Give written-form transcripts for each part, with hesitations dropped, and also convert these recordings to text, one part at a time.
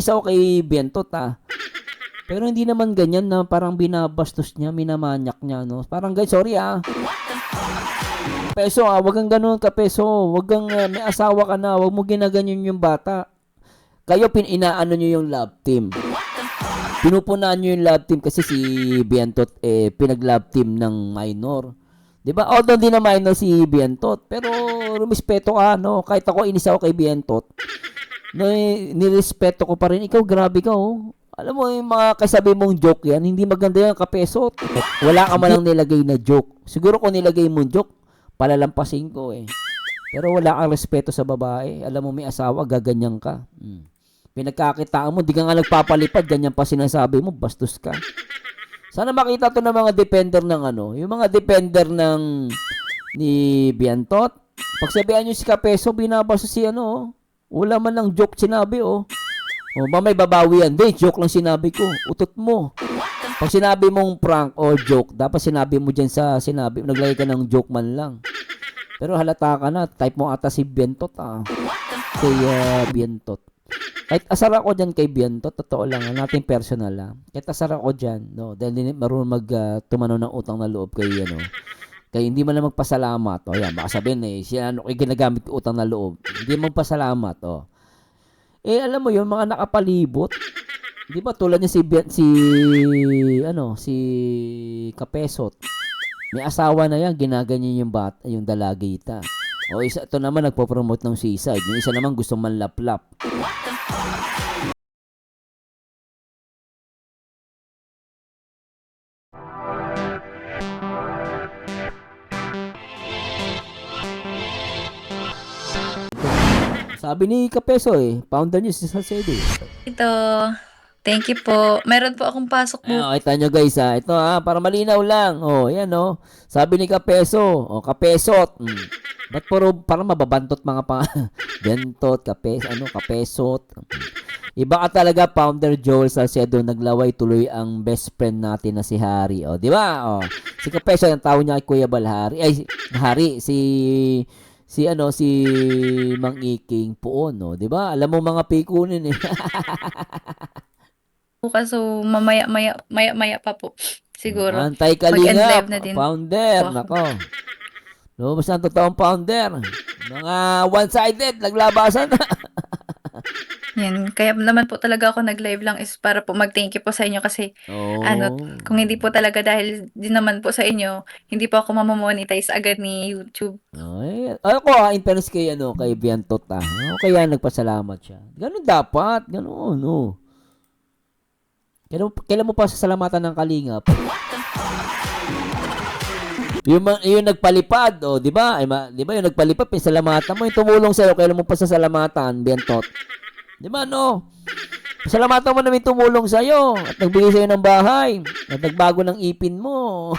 isa ako kay Bientot Pero hindi naman ganyan na parang binabastos niya, minamanyak niya, no? Parang ganyan, sorry Peso wag kang ganun Peso. Wag kang may asawa ka na, wag mo ginaganyan yung bata. Kayo inaano niyo yung love team. Pinupunan niyo yung love team kasi si Bientot pinag-love team ng minor. 'Di ba? Although hindi na minor si Bientot, pero rumispeto ka, no? Kahit ako inis ako kay Bientot, no, nirespeto ko pa rin. Ikaw, grabe ka, oh. Alam mo, yung mga kasabi mong joke yan, hindi maganda yan, Kapesot. Wala ka man lang nilagay na joke. Siguro kung nilagay mong joke, palalampasin ko eh. Pero wala kang respeto sa babae. Alam mo, may asawa, gaganyan ka. Pinagkakitaan mo, di ka nga nagpapalipad, ganyan pa sinasabi mo, bastos ka. Sana makita to ng mga defender ng yung mga defender ng ni Biantot. Pagsabihan nyo si Kapeso, binabasa si wala man lang joke sinabi, oh. Mamay babawi yan. Hindi, joke lang sinabi ko. Utot mo. Pag sinabi mong prank o joke, dapat sinabi mo dyan naglagay ka ng joke man lang. Pero halata ka na, type mo ata si Bientot, Kay Bientot. Kahit asar ako dyan kay Bientot, totoo lang, nating personal, Kahit asar ako dyan, no, dahil marunong tumanaw ng utang na loob kay, kaya hindi man lang magpasalamat. Yan, baka sabihin siya ginagamit utang na loob. Hindi magpasalamat, alam mo yun, mga nakapalibot. Di ba tulad niya si Kapesot. May asawa na yan, ginaganyan yung dalagita. Isa ito naman nagpo-promote ng suicide. Yung isa naman gusto manlaplap. Sabi ni Kapeso founder niyo si Salcedo. Ito, thank you po. Meron po akong pasok po. Kita nyo guys Ito para malinaw lang. Yan Sabi ni Kapeso. Kapesot. Ba't parang mababantot mga Bentot, Kapesot. Iba ka talaga, Founder Joel Salcedo. Naglaway tuloy ang best friend natin na si Harry. Di ba? Si Kapeso, ang tawag niya kay Kuya Balhari. Hari. Si Mang Iking Puon, 'di ba? Alam mo mga pikunin So, maya pa po. Siguro. Antay Mag-end live Kalingap, na din founder, po ako. nako. Lumabas ang totoong founder. Mga one-sided, naglabasan na. Yan. Kaya naman po talaga ako nag-live lang is para po mag-thank you po sa inyo kasi kung hindi po talaga dahil din naman po sa inyo, hindi po ako mamamonetize agad ni YouTube. Ako in fairness kay Biantot kaya nagpasalamat siya. Ganun dapat, ganun, Kailan mo pa sasalamatan ng Kalingap? Yung nagpalipad, di ba? Di ba yung nagpalipad, pinasalamatan mo, yung tumulong sa'yo, kailan mo pa sasalamatan, Biantot? Di ba, no? Pasalamatan mo namin tumulong sa'yo at nagbigay sa'yo ng bahay at nagbago ng ipin mo.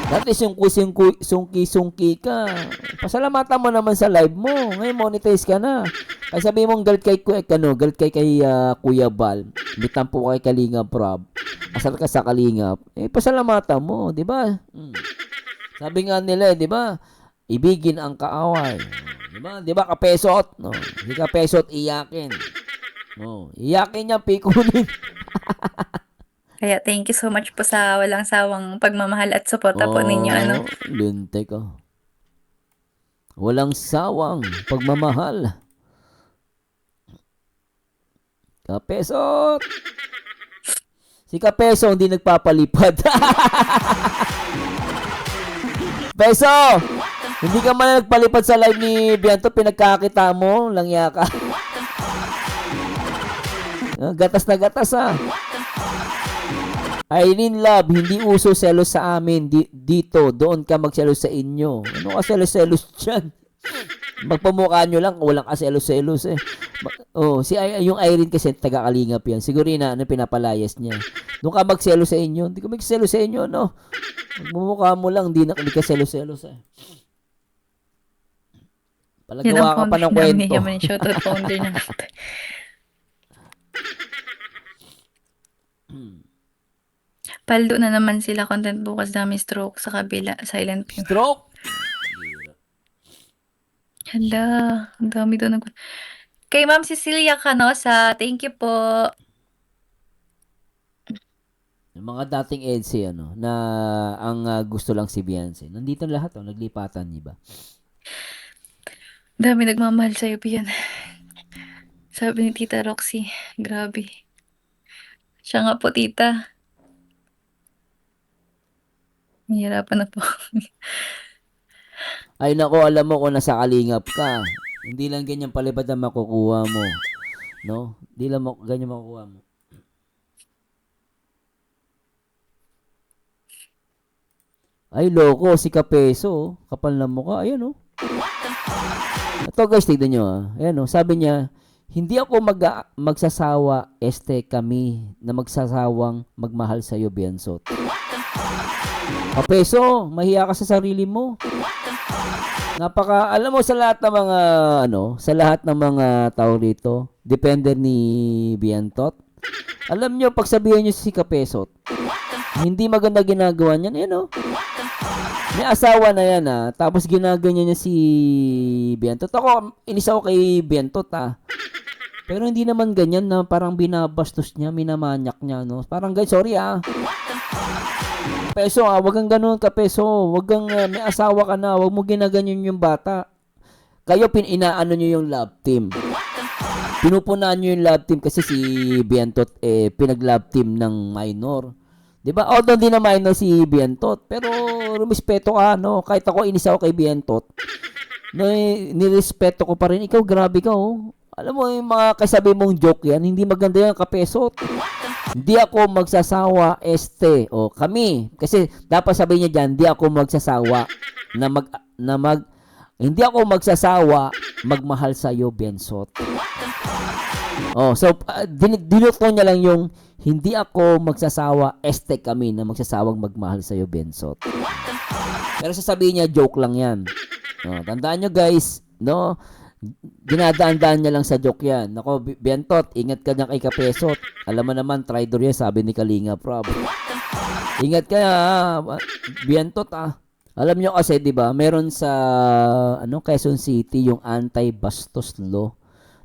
Dati sungki-sungki ka. Pasalamatan mo naman sa live mo. Ngayon monetize ka na. Kaya sabi mong galit kay Kuya Bal. Bitampo kay Kalinga Prab. Asal ka sa Kalingap. Pasalamatan mo, 'di ba? Sabi nga nila, 'di ba? Ibigin ang kaaway. 'Di ba? 'Di ba Kapesot? No. Hindi Kapesot iyakin. No, iyakin niya pikunin. Kaya thank you so much po sa walang sawang pagmamahal at suporta po ninyo. Linte ka. Walang sawang pagmamahal. Kapesot! Si Kapeso hindi nagpapalipad. Peso! Hindi ka man nagpalipad sa live ni Bianto, pinagkakita mo, langya ka. Gatas na gatas Irene Love, hindi uso selos sa amin dito. Doon ka magselos sa inyo. Ano ka selos-selos dyan? Magpamukha nyo lang, walang kaselos-selos yung Irene kasi taga-Kalingap yan. Siguro pinapalayas niya. Doon ka magselos sa inyo. Hindi ko magselos sa inyo, no? Magmumukha mo lang, hindi ka selos-selos Palagawa ka pa ng kwento. Yan ang shoutout founder namin. Paldo na naman sila content bukas dami stroke sa kabila. Silent view. Stroke? Hala, ang dami doon. Kay Ma'am Cecilia Canosa, thank you po. Yung mga dating EDSA, na ang gusto lang si Beyonce. Nandito na lahat, naglipatan, di ba? Dami nagmamahal sa'yo, Pian. Sabi ni Tita Roxy, grabe. Siya nga po, tita. Nahihirapan na po. Ay nako, alam mo kung nasa kalingap ka. Hindi lang ganyan palipad ang makukuha mo. No? Hindi lang ganyan makukuha mo. Ay, loko, si Kapeso, kapal na mukha. Ayan, oh. Ito guys, tignan nyo, Ayan, oh. Sabi niya, hindi ako magsasawa, kami, na magsasawang magmahal sa'yo, Biansot. Kapeso, mahiya ka sa sarili mo. Alam mo sa lahat ng mga, sa lahat ng mga tao rito, depende ni Biantot. Alam nyo, pag sabihin nyo si Kapesot, hindi maganda ginagawa niyan, May asawa na yan, Tapos ginaganyan niya si Biantot. Ako, inis ako kay Biantot, Pero hindi naman ganyan na parang binabastos niya, minamanyak niya, Parang guys, sorry, Peso, wag kang ganun ka, Peso. Wag kang may asawa ka na, wag mo ginaganyan yung bata. Kayo inaano niyo yung love team. Pinupunan niyo yung love team kasi si Biantot pinag-love team ng minor. 'Di ba? Although hindi na minor si Biantot, pero rumispeto ka, Kahit ako inis ako kay Biantot. Nirespeto ko pa rin. Ikaw, grabe ka, Alam mo, yung mga kasabi mong joke yan, hindi maganda yan, Kapesot. Hindi ako magsasawa, o kami. Kasi dapat sabihin niya dyan, hindi ako magsasawa hindi ako magsasawa magmahal sa iyo, Bensot. So, dinuto niya lang yung hindi ako magsasawa, kami na magsasawang magmahal sa iyo, Bensot. Pero sasabihin niya, joke lang yan. Tandaan nyo guys, dinadaan-daan niya lang sa joke yan. Nako, Biantot, ingat ka dyan kay Kapesot. Alam mo naman, traitor yan, sabi ni Kalinga Prab. Ingat ka, Biantot, Alam nyo kasi, di ba, meron sa Quezon City yung anti-bastos law.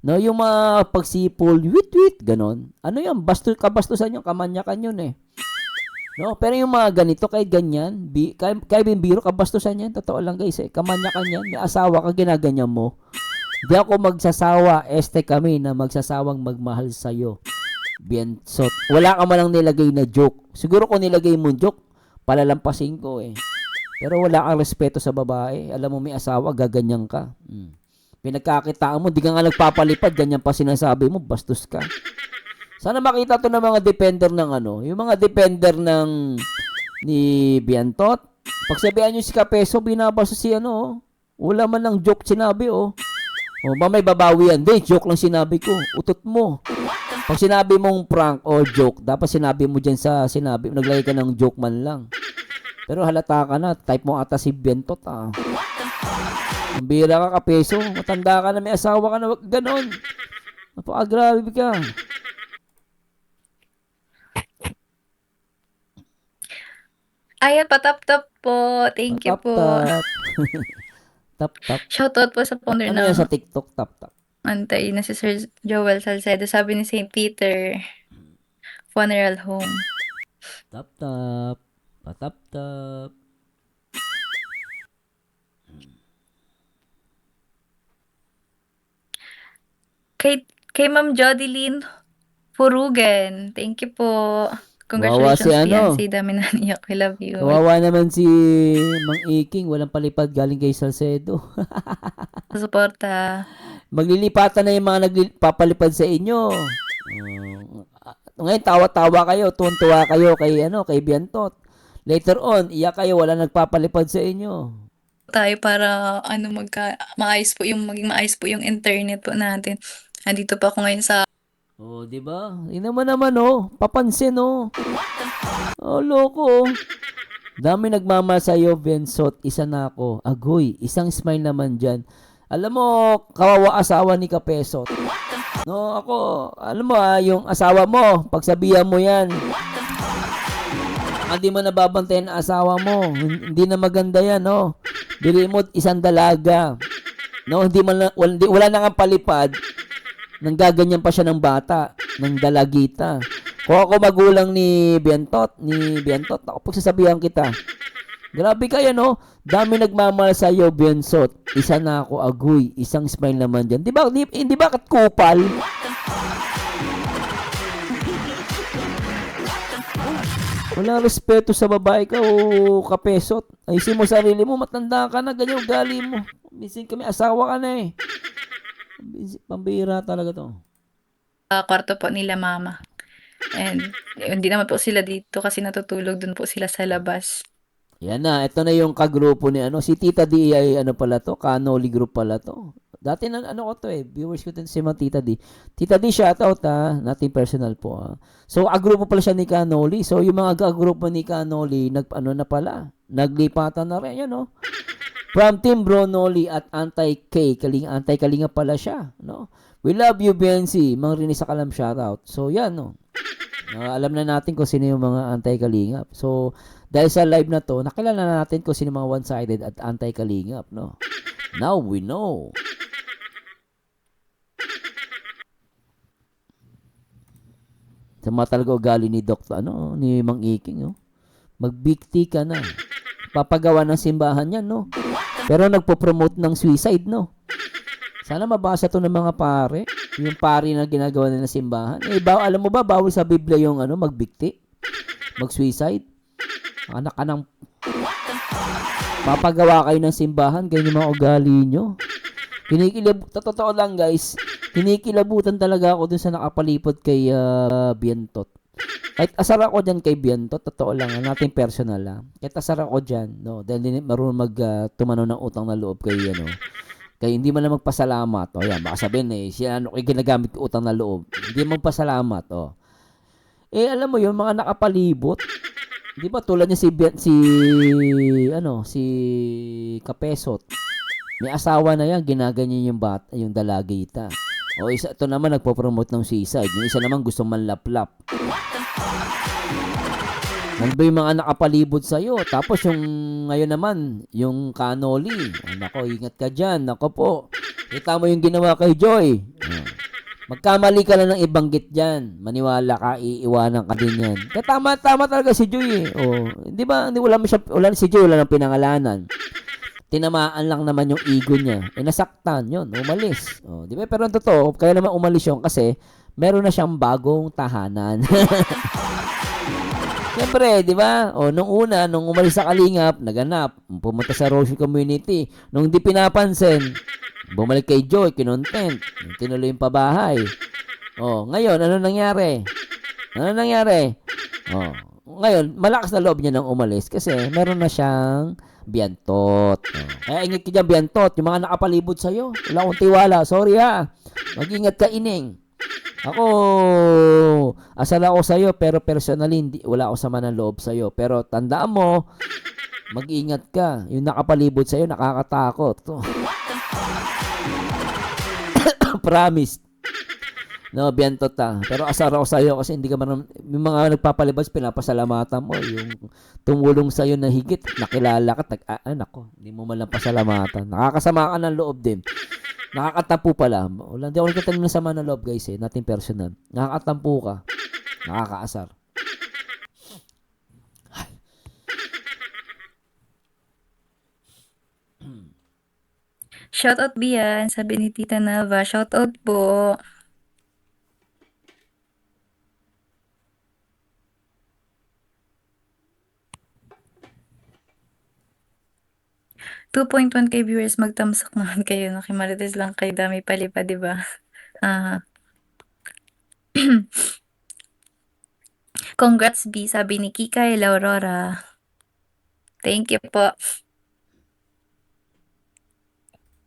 Yung mga pagsipol, wit-wit, ganon. Ano yun? Kabastusan yung kamanyakan yun, pero yung mga ganito, kahit ganyan, kahit biro, kabastusan yan. Totoo lang guys, kamanyakan yan. May asawa ka, ginaganyan mo. Di ako magsasawa, kami na magsasawang magmahal sa'yo. Biensot. Wala ka malang nilagay na joke. Siguro kung nilagay mo joke, palalampasin ko Pero wala kang respeto sa babae. Alam mo may asawa, gaganyan ka. Pinagkakitaan mo, di ka nga nagpapalipad, ganyan pa sinasabi mo, bastos ka. Sana makita to ng mga defender ng yung mga defender ng ni Biantot. Pagsabihan nyo si Kapeso, binabasa si wala man lang joke sinabi, may babawi yan. Hindi, joke lang sinabi ko. Utot mo. Pag sinabi mong prank o joke, dapat sinabi mo dyan naglagay ka ng joke man lang. Pero halata ka na, type mo ata si Bentot, Ang bira ka, Kapeso. Matanda ka na, may asawa ka na, wag ganon. Napaka-grabe ka. Ayan, patap-tap po. Thank you po. Tap-tap. Shoutout po sa founder Ano yan sa TikTok? Tap-tap. Antay na si Sir Joel Salcedo. Sabi ni St. Peter Funeral Home. Tap-tap. Patap-tap. Kay Ma'am Jodeline Furugen. Thank you po. Congratulations, Kawawa Fiancé. Dami na niyak. I love you. Kawawa naman si Mang Iking. Walang palipad galing kay Salcedo. Suporta. Maglilipatan na yung mga nagpapalipad sa inyo. Ngayon, tawa-tawa kayo. Tuwan-tuwa kayo kay Biantot. Later on, iyak kayo. Wala nagpapalipad sa inyo. Tayo para maging maayos po yung internet po natin. Andito pa ako ngayon sa di ba? Tingnan mo naman, papansin, loko, Dami nagmamahal sa'yo, Bensot. Isa na ako. Agoy, isang smile naman dyan. Alam mo, kawawa asawa ni Kapesot. Ako, alam mo yung asawa mo, pagsabihan mo yan. Hindi mo nababantayan ang asawa mo. Hindi na maganda yan, Dili mo isang dalaga. Wala na kang palipad. Nanggaganyan pa siya ng bata, ng dalagita. Kung ako magulang ni Bientot, ako pagsasabihan kita. Grabe kayo, no? Dami nagmamahal sa iyo, Biensot. Isa na ako, agoy. Isang smile naman dyan. Di ba katkupal? Wala respeto sa babae ka o kapesot. Ayusin mo sarili mo, matanda ka na, ganyan ugali mo. Minsan kami, asawa ka na eh. Pambira talaga to. Kwarto po nila mama. And hindi naman po sila dito kasi natutulog dun po sila sa labas. Yan na, ito na yung kagrupo ni si Tita D ay ano pala to, Canoli group pala to. Dati na ko to viewers ko din si mga Tita D. Tita D, shoutout nating personal po So, agrupo pala siya ni Canoli. So, yung mga agrupo ni Canoli, na pala, naglipatan na rin, yan From Team Bro Noli at Anti-K, Anti-Kalinga pala siya, no? We love you, BNC. Mang Rini sa Kalam, shoutout. So, yan, alam na natin kung sino yung mga Anti-Kalingap. So, dahil sa live na to, nakilala na natin kung sino mga one-sided at Anti-Kalingap, no? Now we know. Sa mga talaga ugali ni Dr. ni Mang Iking, magbikti ka na. Papagawa ng simbahan yan, no? Pero nagpo-promote ng suicide, no? Sana mabasa to ng mga pare. Yung pare na ginagawa nila ng simbahan. Alam mo ba, bawal sa Biblia yung magbikti? Mag-suicide? Anak ka ng... Papagawa kayo ng simbahan, ganyan yung mga ugali nyo. Totoo lang, guys. Kinikilabutan talaga ako dun sa nakapalipot kay Bientot. Kahit asar ako dyan kay Bientot, totoo lang, nating personal Kahit asar ako dyan, no, dahil marunong tumanaw ng utang na loob kay kaya hindi man lang magpasalamat. Yan, baka sabihin siya ginagamit ko utang na loob. Hindi magpasalamat, alam mo yun, mga nakapalibot. Di ba tulad niya si Kapesot. May asawa na yan, ginaganyan yung dalagita. Ito naman nagpo-promote ng suicide. Yung isa naman gusto manlaplap. Nandun yung mga nakapalibot sa'yo. Tapos yung ngayon naman, yung Canoli. Nako, ingat ka dyan. Nako po. Kita mo yung ginawa kay Joy. Magkamali ka lang ng ibanggit dyan. Maniwala ka, iiwanan ka din yan. Kaya tama talaga si Joy Di ba? Si Joy wala nang pinangalanan. Tinamaan lang naman yung ego niya. Nasaktan yun. Umalis. Di ba? Pero ang totoo, kaya naman umalis yun kasi meron na siyang bagong tahanan. Siyempre, di ba? Nung umalis sa Kalingap, naganap, pumunta sa Rosie Community. Nung di pinapansin, bumalik kay Joy, kinontent, tinuloy yung pabahay. Ngayon, ano nangyari? Ngayon, malakas na loob niya nang umalis kasi meron na siyang Bientot. Kaya ingat ka dyan, Bientot. Yung mga nakapalibot sa'yo, wala akong tiwala. Sorry mag-ingat ka, ining. Ako, asal ako sa'yo, pero personally, wala ako sama ng loob sa'yo. Pero tandaan mo, mag-ingat ka. Yung nakapalibot sa'yo, nakakatakot. Promise. No, Bientot Pero asar ako sa'yo kasi hindi ka man, yung mga nagpapalibas, pinapasalamatan mo. Yung tumulong sa'yo na higit, nakilala ka, nako, hindi mo man lang pasalamatan. Nakakasama ka ng loob din. Nakakatampo pala. Hindi ako nagkatanim ng sama ng loob, guys Nothing personal. Nakakatampo ka. Nakakaasar. Shoutout Bian, sabi ni Tita Nava. Shoutout po. $2.1K viewers, magtamsak naman kayo. Nakimarites lang kay Dami Palipa, di ba? Congrats B, sabi ni Kikay Laurora. Thank you po.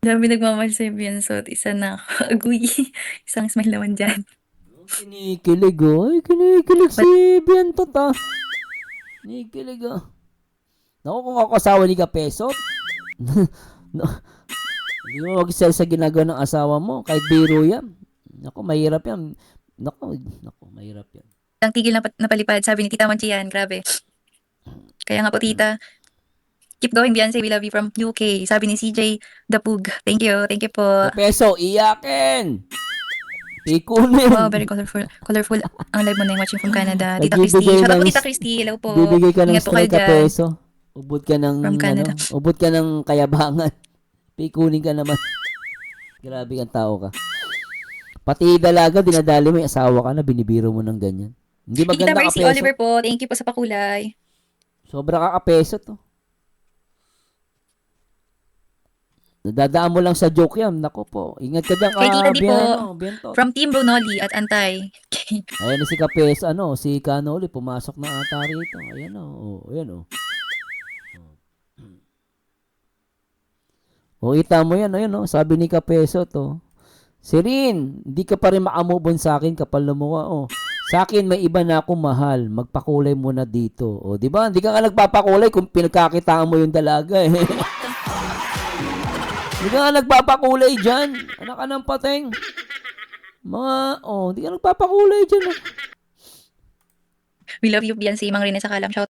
Dami nagmamahal sa Biensot. Isa na agoy. Isang smile naman dyan. Kinikilig kinikilig si Bientot Kinikilig Naku, kung ako asawa ni Kapesot, hindi mo mag-sell sa ginagawa ng asawa mo. Kahit biro yan. Naku, mahirap yan. Naku, mahirap yan. Ang tigil na palipad, sabi ni Tita Manchian. Grabe. Kaya nga po, Tita. Keep going, Beyonce. We love you from UK. Sabi ni CJ Dapug. Thank you. Thank you po. Kapeso, iyakin! Ikunin. Wow, very colorful. Colorful ang live mo na yung watching from Canada. Tita Nagbibigay Christy. Shout out ng po, Tita Christy. Hello po. bibigay ka ng Ingat po kayo strike ka dyan. peso. Ubod ka ng From Canada. ubod ka ng kayabangan. Pikunin ka naman. Grabe kang tao ka. Pati dalaga, dinadali mo yung asawa ka na, binibiro mo ng ganyan. Hindi Tita maganda ka Mercy peso. Oliver po. Thank you po sa pakulay. Sobra ka peso to. Nadadaan mo lang sa joke yan. Nako po. Ingat ka dyan, Kay Tita Di po. Biento. From Team Brunoli at Antay. Ayan na si Kapeso, si Canoli, pumasok na ata rito. Ayan ayan kita mo yan, ayan sabi ni Kapeso to. Sirin, hindi ka pa rin makamubon sa akin, kapal na mukha, Sa akin, may iba na akong mahal. Magpakulay muna dito. Di ba? Hindi ka nga nagpapakulay kung pinagkakitaan mo yung dalaga, eh. Hindi ka nga nagpapakulay dyan. Anak ka ng pateng. Hindi ka nagpapakulay dyan, We love you, Beyonce. Mang Rina sa Kalam. Shout